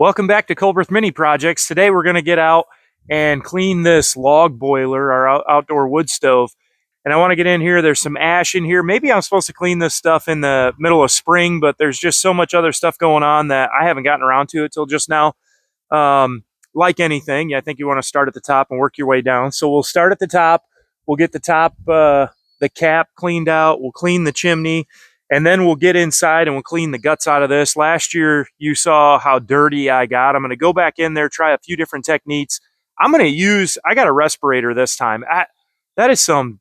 Welcome back to Colbert Mini Projects. Today we're going to get out and clean this log boiler, our outdoor wood stove. And I want to get in here. There's some ash in here. Maybe I'm supposed to clean this stuff in the middle of spring, but there's just so much other stuff going on that I haven't gotten around to it till just now. Like anything, I think you want to start at the top and work your way down. So we'll start at the top. We'll get the top, the cap cleaned out. We'll clean the chimney. And then we'll get inside and we'll clean the guts out of this. Last year, you saw how dirty I got. I'm going to go back in there, try a few different techniques. I got a respirator this time. That is some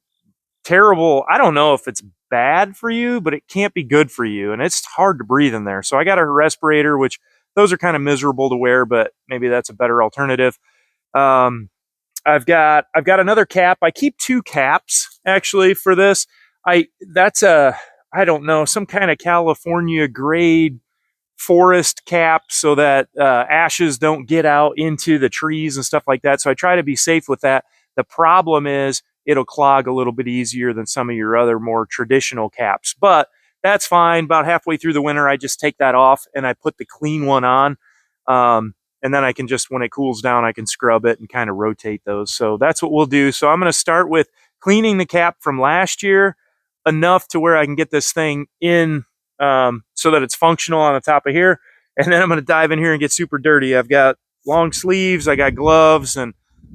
terrible, I don't know if it's bad for you, but it can't be good for you. And it's hard to breathe in there. So I got a respirator, which those are kind of miserable to wear, but maybe that's a better alternative. I've got another cap. I keep two caps actually for this. I don't know, some kind of California grade forest cap so that ashes don't get out into the trees and stuff like that. So I try to be safe with that. The problem is it'll clog a little bit easier than some of your other more traditional caps, but that's fine. About halfway through the winter, I just take that off and I put the clean one on. And then I can just, when it cools down, I can scrub it and kind of rotate those. So that's what we'll do. So I'm going to start with cleaning the cap from last year enough to where I can get this thing in so that it's functional on the top of here. And then I'm going to dive in here and get super dirty. I've got long sleeves, I got gloves, and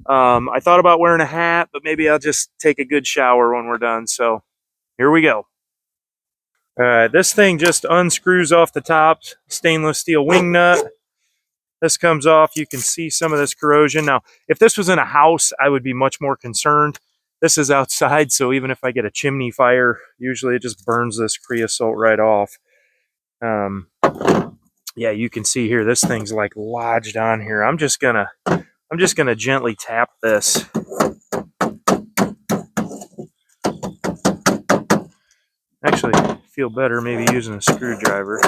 I thought about wearing a hat, but maybe I'll just take a good shower when we're done. So here we go. All right, this thing just unscrews off the top, stainless steel wing nut. This comes off. You can see some of this corrosion. Now, if this was in a house, I would be much more concerned. This is outside, so even if I get a chimney fire, usually it just burns this creosote right off. Yeah, you can see here, this thing's like lodged on here. I'm just gonna gently tap this. Actually, I feel better maybe using a screwdriver.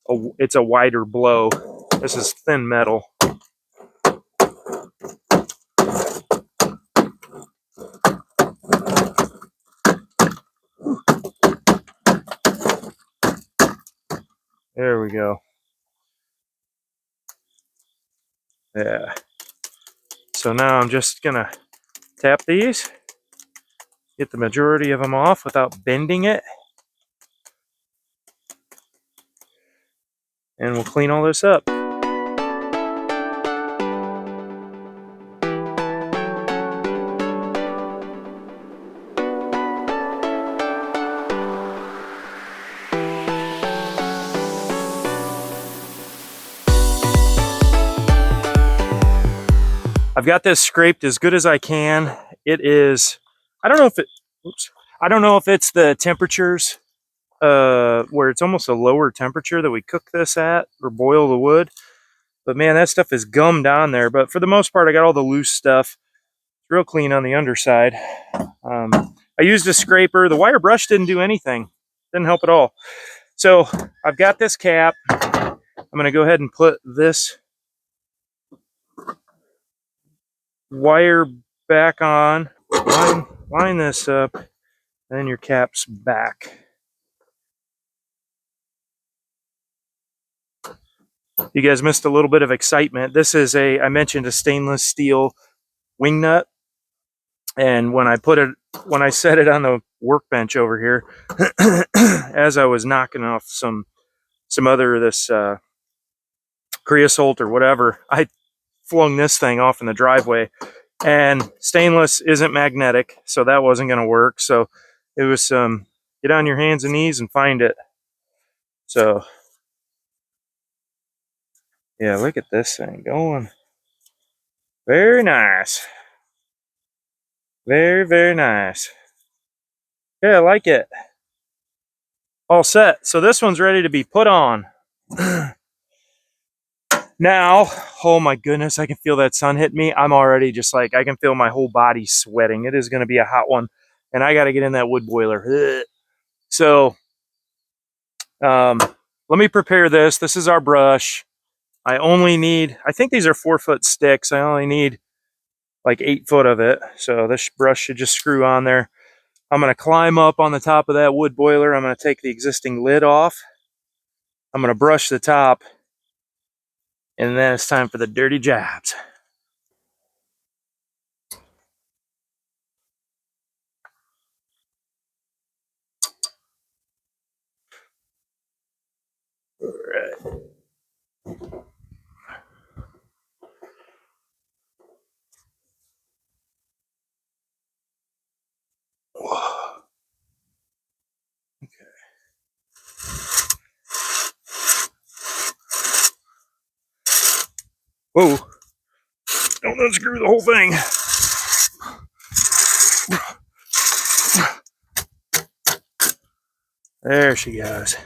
Oh, it's a wider blow. This is thin metal. There we go. Yeah. So now I'm just gonna tap these, get the majority of them off without bending it. And we'll clean all this up. I've got this scraped as good as I can. It is, I don't know if it's the temperatures where it's almost a lower temperature that we cook this at or boil the wood. But man, that stuff is gummed on there. But for the most part, I got all the loose stuff. It's real clean on the underside. I used a scraper. The wire brush didn't do anything. Didn't help at all. So I've got this cap. I'm going to go ahead and put this wire back on. Line this up. And then your cap's back. You guys missed a little bit of excitement. This is I mentioned a stainless steel wing nut. And when I set it on the workbench over here, as I was knocking off some other this creosote or whatever, I flung this thing off in the driveway. And stainless isn't magnetic, so that wasn't going to work. So it was get on your hands and knees and find it. So yeah, look at this thing going. Very nice. Very, very nice. Yeah, I like it. All set. So this one's ready to be put on. Now, oh my goodness, I can feel that sun hit me. I'm already just like, I can feel my whole body sweating. It is going to be a hot one. And I got to get in that wood boiler. So let me prepare this. This is our brush. I think these are 4-foot sticks. I only need like 8 foot of it. So this brush should just screw on there. I'm going to climb up on the top of that wood boiler. I'm going to take the existing lid off. I'm going to brush the top. And then it's time for the dirty jobs. All right. Whoa. Don't unscrew the whole thing. There she goes.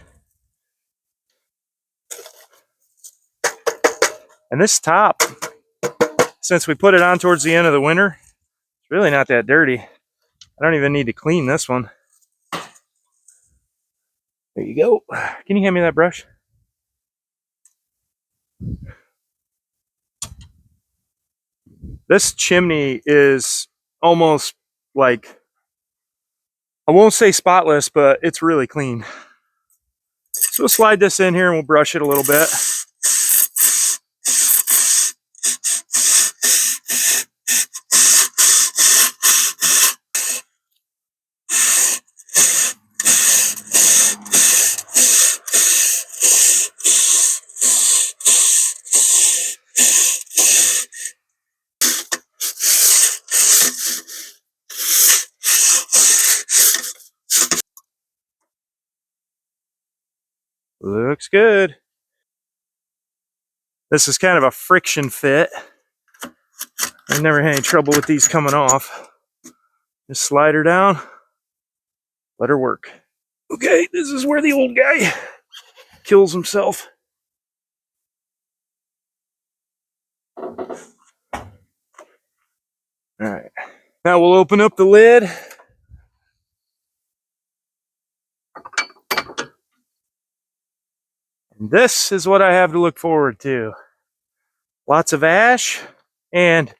And this top, since we put it on towards the end of the winter, it's really not that dirty. I don't even need to clean this one. There you go. Can you hand me that brush? This chimney is almost like, I won't say spotless, but it's really clean. So we'll slide this in here and we'll brush it a little bit. Looks good. This is kind of a friction fit. I've never had any trouble with these coming off. Just slide her down, let her work. Okay, this is where the old guy kills himself. All right, now we'll open up the lid. And this is what I have to look forward to. Lots of ash and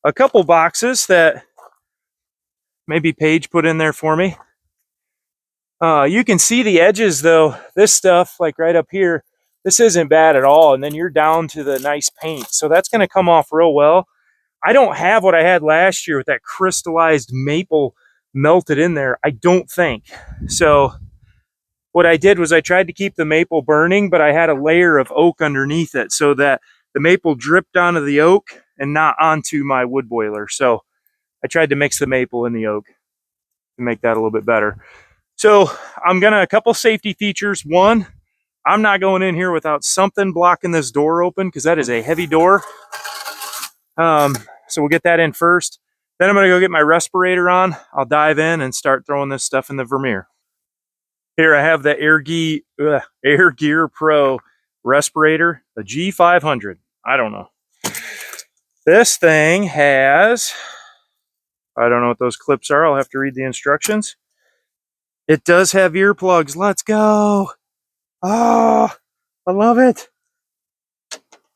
a couple boxes that maybe Paige put in there for me. You can see the edges though. This stuff, like right up here, this isn't bad at all. And then you're down to the nice paint. So that's going to come off real well. I don't have what I had last year with that crystallized maple melted in there. I don't think. So what I did was I tried to keep the maple burning, but I had a layer of oak underneath it so that the maple dripped onto the oak and not onto my wood boiler. So I tried to mix the maple and the oak to make that a little bit better. So I'm gonna, a couple safety features. One, I'm not going in here without something blocking this door open because that is a heavy door. So we'll get that in first. Then I'm gonna go get my respirator on. I'll dive in and start throwing this stuff in the Vermeer. Here I have the Air Gear Pro respirator, the G500. I don't know. This thing has, I don't know what those clips are. I'll have to read the instructions. It does have earplugs. Let's go. Oh, I love it.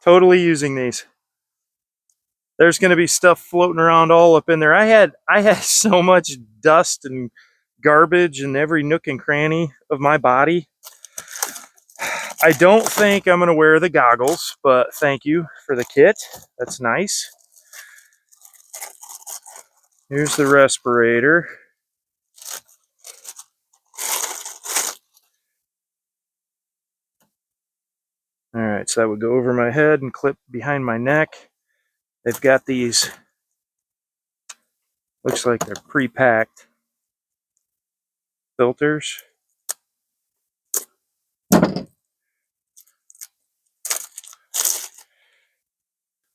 Totally using these. There's going to be stuff floating around all up in there. I had so much dust and garbage in every nook and cranny of my body. I don't think I'm going to wear the goggles, but thank you for the kit. That's nice. Here's the respirator. All right, so that would go over my head and clip behind my neck. They've got these, looks like they're pre-packed filters.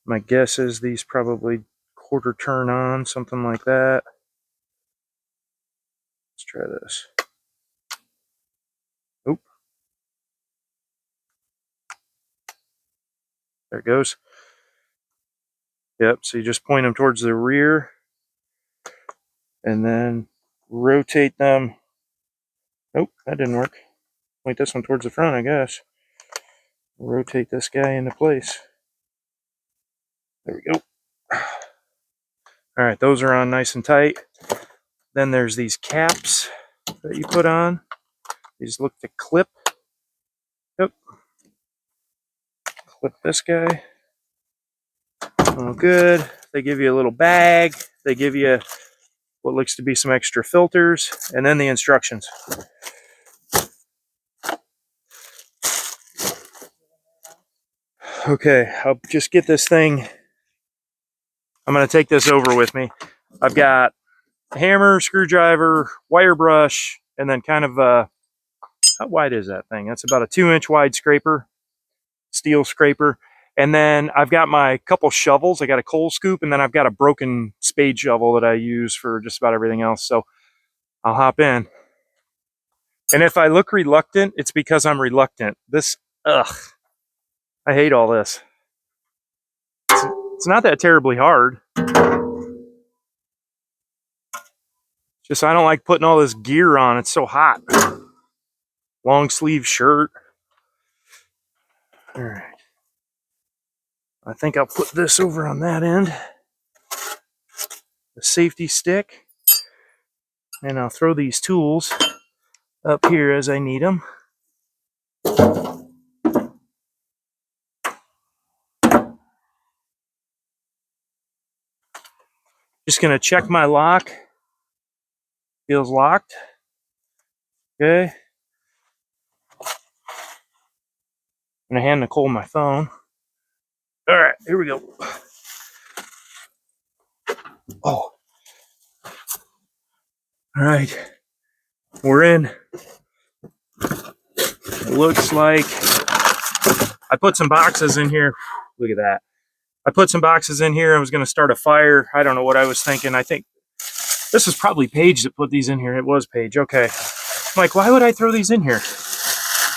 My guess is these probably quarter turn on, something like that. Let's try this. Oop. There it goes. Yep, so you just point them towards the rear and then rotate them. Nope, that didn't work. Point this one towards the front, I guess. Rotate this guy into place. There we go. All right, those are on nice and tight. Then there's these caps that you put on. These look to clip. Yep. Clip this guy. Oh, good. They give you a little bag. They give you what looks to be some extra filters, and then the instructions. Okay, I'll just get this thing. I'm going to take this over with me. I've got a hammer, screwdriver, wire brush, and then kind of a, how wide is that thing? That's about a 2-inch wide scraper, steel scraper. And then I've got my couple shovels. I got a coal scoop, and then I've got a broken spade shovel that I use for just about everything else. So I'll hop in. And if I look reluctant, it's because I'm reluctant. Ugh, I hate all this. It's not that terribly hard. Just I don't like putting all this gear on. It's so hot. Long sleeve shirt. All right. I think I'll put this over on that end. The safety stick. And I'll throw these tools up here as I need them. Just gonna check my lock. Feels locked. Okay. I'm gonna hand Nicole my phone. All right, here we go. Oh. All right. We're in. It looks like I put some boxes in here. Look at that. I put some boxes in here. I was going to start a fire. I don't know what I was thinking. I think this was probably Paige that put these in here. It was Paige. Okay. I'm like, why would I throw these in here?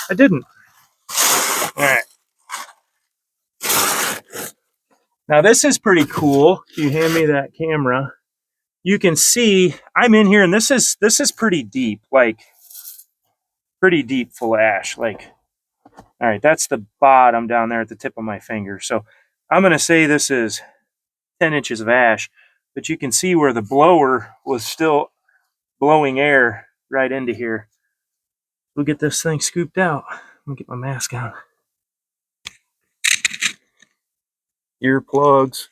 I didn't. All right. Now this is pretty cool. If you hand me that camera, you can see I'm in here, and this is pretty deep, like pretty deep full of ash. Like, all right, that's the bottom down there at the tip of my finger. So I'm going to say this is 10 inches of ash, but you can see where the blower was still blowing air right into here. We'll get this thing scooped out. Let me get my mask on. Earplugs.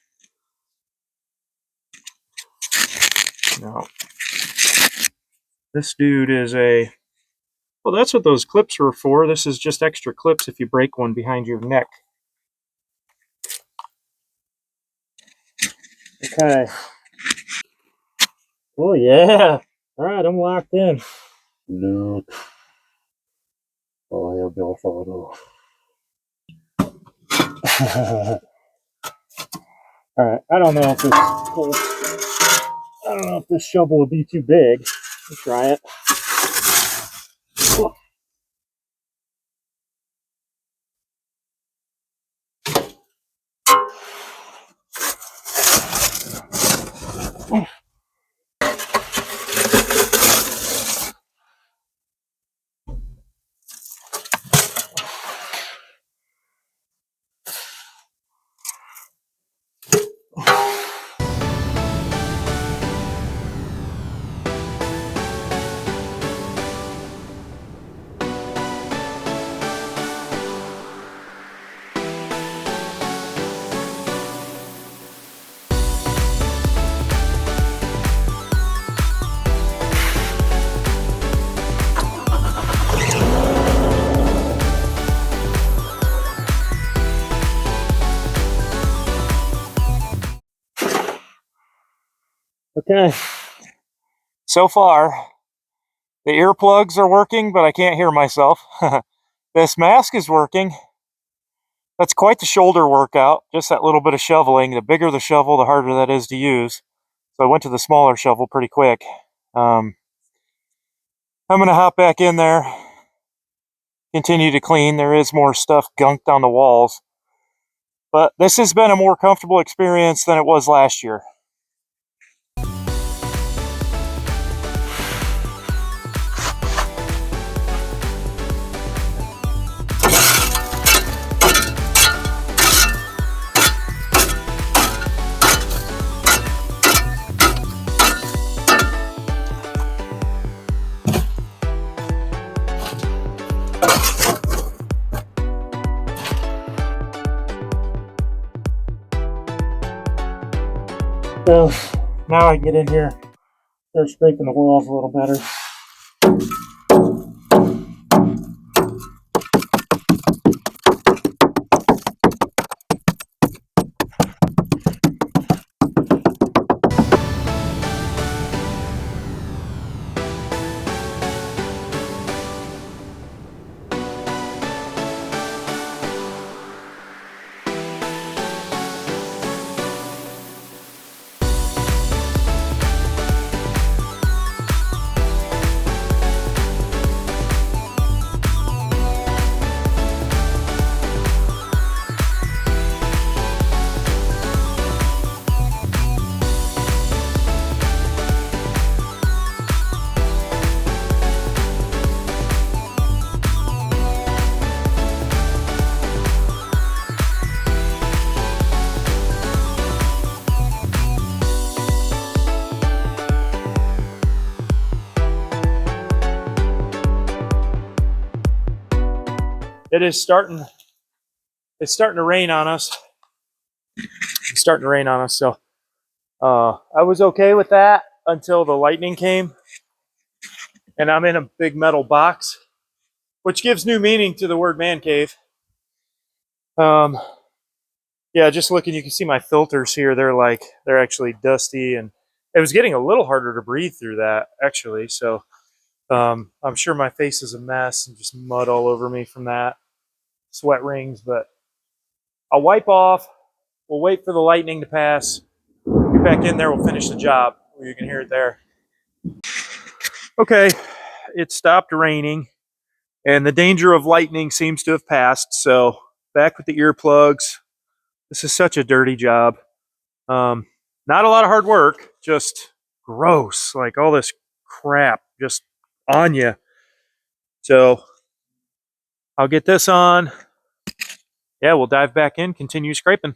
No. This dude is a, well, that's what those clips were for. This is just extra clips if you break one behind your neck. Okay. Oh, yeah. All right, I'm locked in. Luke. Oh, he'll be all photo. All right, I don't know if this shovel would be too big. Let's try it. Okay. So far, the earplugs are working, but I can't hear myself. This mask is working. That's quite the shoulder workout, just that little bit of shoveling. The bigger the shovel, the harder that is to use. So I went to the smaller shovel pretty quick. I'm going to hop back in there, continue to clean. There is more stuff gunked on the walls. But this has been a more comfortable experience than it was last year. So now I can get in here, start scraping the walls a little better. It's starting to rain on us. It's starting to rain on us, so I was okay with that until the lightning came, and I'm in a big metal box, which gives new meaning to the word man cave. Yeah, just looking, you can see my filters here. They're actually dusty, and it was getting a little harder to breathe through that actually. So I'm sure my face is a mess and just mud all over me from that, sweat rings. But I'll wipe off. We'll wait for the lightning to pass. Get back in there. We'll finish the job. You can hear it there. Okay, it stopped raining, and the danger of lightning seems to have passed. So back with the earplugs. This is such a dirty job. Um, Not a lot of hard work, just gross. Like all this crap just on you. So I'll get this on. Yeah, we'll dive back in, continue scraping.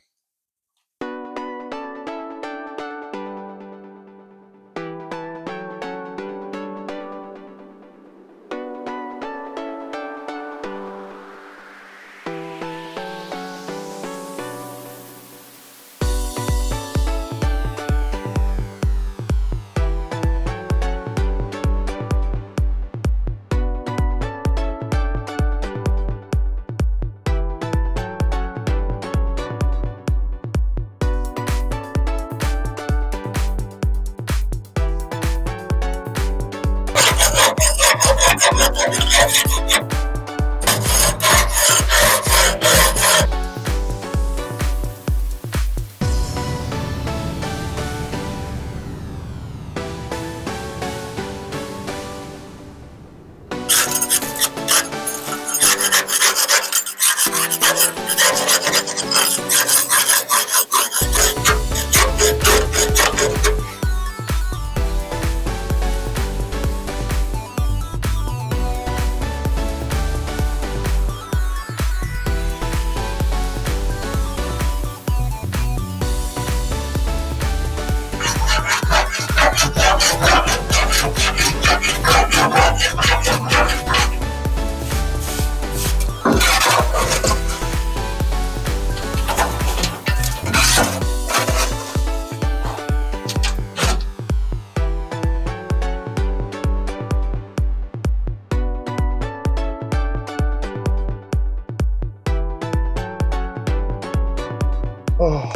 Oh.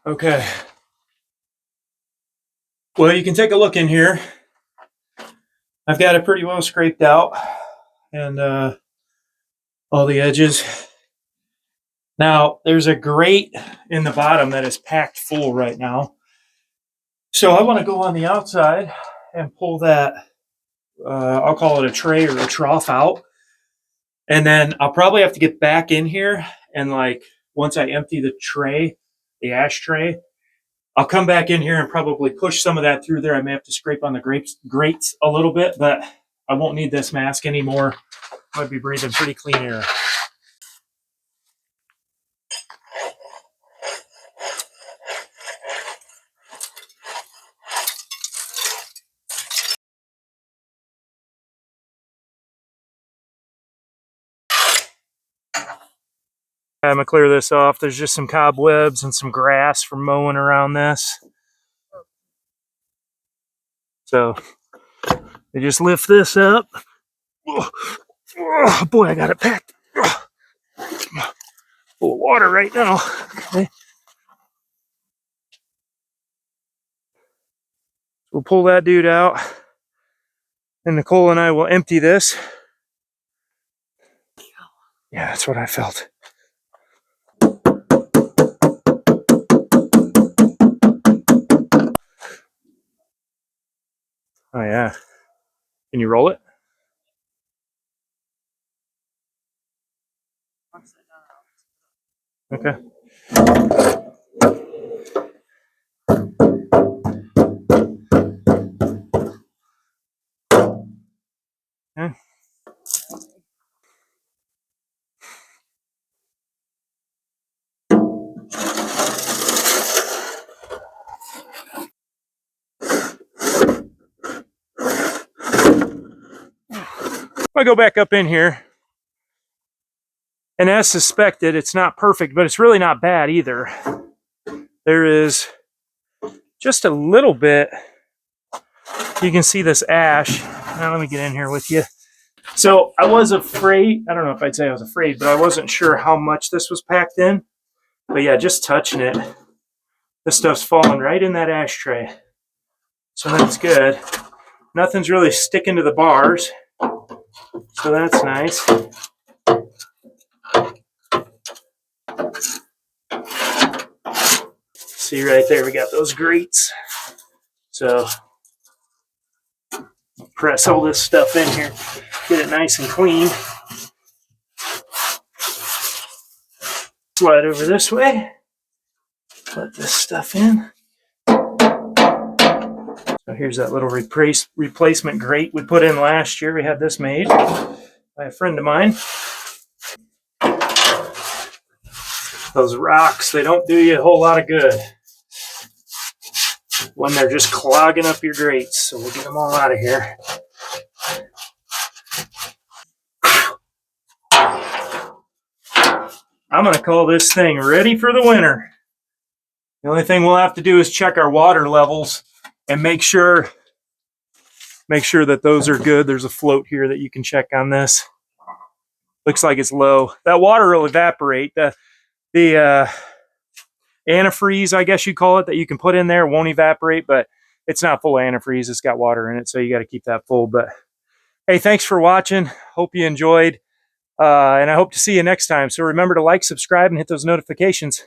Okay. Well, you can take a look in here. I've got it pretty well scraped out, and all the edges. Now, there's a grate in the bottom that is packed full right now. So I want to go on the outside and pull that, I'll call it a tray or a trough out. And then I'll probably have to get back in here, and like once I empty the tray, the ashtray, I'll come back in here and probably push some of that through there. I may have to scrape on the grates a little bit, but I won't need this mask anymore. I'll be breathing pretty clean air. I'm gonna clear this off. There's just some cobwebs and some grass from mowing around this. So I just lift this up. Oh, boy, I got it packed. Full of water right now. Okay. We'll pull that dude out. And Nicole and I will empty this. Yeah, that's what I felt. Oh, yeah. Can you roll it? Okay. Yeah. I go back up in here. And as suspected, it's not perfect, but it's really not bad either. There is just a little bit. You can see this ash. Now let me get in here with you. So I was afraid, I don't know if I'd say I was afraid, but I wasn't sure how much this was packed in. But yeah, just touching it, this stuff's falling right in that ashtray. So that's good. Nothing's really sticking to the bars. So that's nice. See right there, we got those grates. So press all this stuff in here, get it nice and clean. Slide over this way. Let this stuff in. So here's that little replacement grate we put in last year. We had this made by a friend of mine. Those rocks, they don't do you a whole lot of good when they're just clogging up your grates. So we'll get them all out of here. I'm going to call this thing ready for the winter. The only thing we'll have to do is check our water levels and make sure that those are good. There's a float here that you can check on this. Looks like it's low. That water will evaporate. The antifreeze, I guess you call it, that you can put in there won't evaporate, but it's not full of antifreeze. It's got water in it, so you got to keep that full. But hey, thanks for watching. Hope you enjoyed, and I hope to see you next time. So remember to like, subscribe, and hit those notifications.